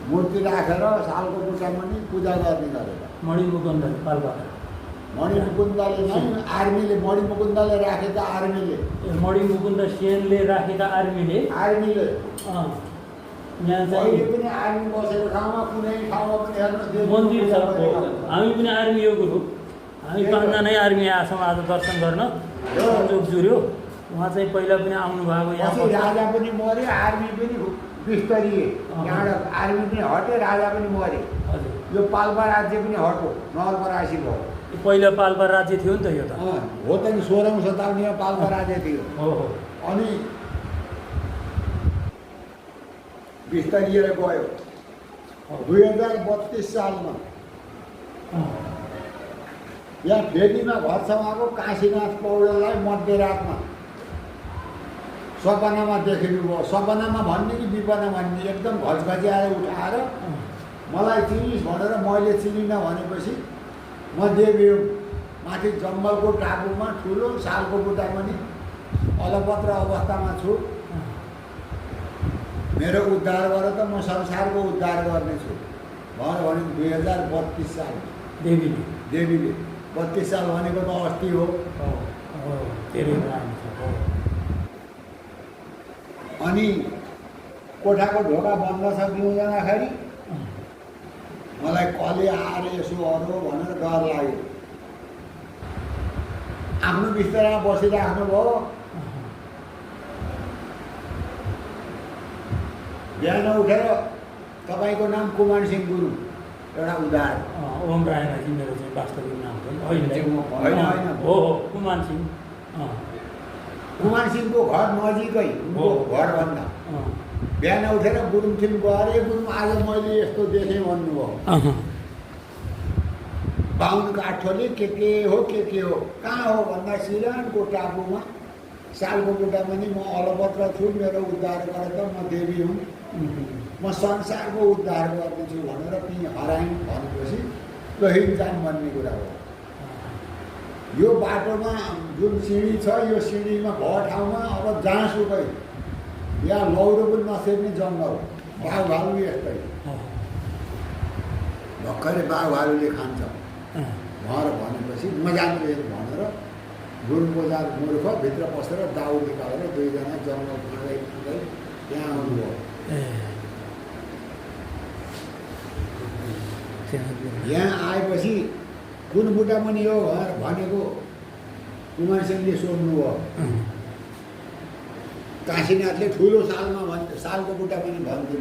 मूर्ति राखेर सालको बुट्टामा नि पूजा गर्ने गरेर मणिमुकुन्द पाल्पाका मणिमुकुन्दले नै आर्मीले मणिमुकुन्दले राखे त आर्मीले मणिमुकुन्द सेनले राखेका आर्मीले आर्मीले यहाँ अहिले चाहिँ पनि आर्मी बसेको ठाउँमा कुनै ठाउँमा पनि हेर्न त्यो मन्दिर छ हामी पनि आर्मी हो गुरु हामी पाँचजनै आर्मी आएछौँ आज दर्शन गर्न संजोग जुर्यो उहाँ चाहिँ पहिला पनि आउनुभएको पछि यहाँ राजा पनि मऱ्यो आर्मी पनि बिस्तरिए यहाँबाट आर्मी पनि हट्यो राजा पनि मऱ्यो हजुर यो पाल्पा राज्य पनि हट्यो नवलपरासी भयो पहिला पाल्पा राज्य थियो नि त यो त हो त नि 16औं शताब्दीमा पाल्पा राज्य थियो हो हो अनि बिस्तरिएर गयो 2032 सालमा यहाँ फेदीमा घर समाएको काशीनाथ पौडेललाई मध्यरातमा सपनामा देखेको भयो सपनामा भन्ने कि विपना भन्ने एकदम घचघच्याएर उठाएर मलाई चिनिस् भनेर मैले चिनिनँ भनेपछि म देवी हुँ माथि जङ्गलको टापुमा ठुलो सालको बुट्टामा नि अलपत्र अवस्थामा छु मेरो उद्धार गर त म संसारको उद्धार गर्नेछु भनेर भने 2032 साल देवीले 32 साल भनेको त अस्ति हो अनि कोठाको ढोका बन्द छ पिउँ जाँदाखेरि मलाई कले आएर यसो अरू भनेर डर लाग्यो आफ्नो बिस्तारमा बसिराख्नु भयो बिहान उठेर तपाईँको नाम कुमार सिंह गुरुङ एउटा उदाहरण ओम राय राजी मेरो चाहिँ वास्तविक नाम होइन होइन हो हो कुमार सिंह कुमार सिंहको घर नजिकै उनको घरभन्दा बिहान उठेर गुरुङ थिम गएर गुरुङ आज मैले यस्तो देखेँ भन्नुभयो बाहुन काठोले के हो कहाँ हो भन्दा सिरानको टापुमा सालको बुट्टामा नि म अलपत्र छु मेरो उद्धार गर त म देवी हुँ म संसारको उद्धार गर्नेछु भनेर ती हराइन् भनेपछि कहिन्जान भन्ने कुरा हो यो बाटोमा जुन सिँढी छ यो सिँढीमा भयो ठाउँमा अब जहाँसुकै यहाँ लौरो पनि नछेर्ने जङ्गल बाघ भालु यस्तै भर्खरै बाघ भालुले खान्छ भनेर भनेपछि नजान्छु भनेर गुरुङ बजार मूर्ख भित्र पसेर दाउ निकालेर दुईजना जङ्गल खाँदै त्यहाँ आउनुभयो यहाँ आएपछि कुन बुट्टा पनि हो भनेको कुमार सिंहले सोध्नुभयो काशीनाथले ठुलो सालमा सालको बुट्टा पनि भन्थ्यो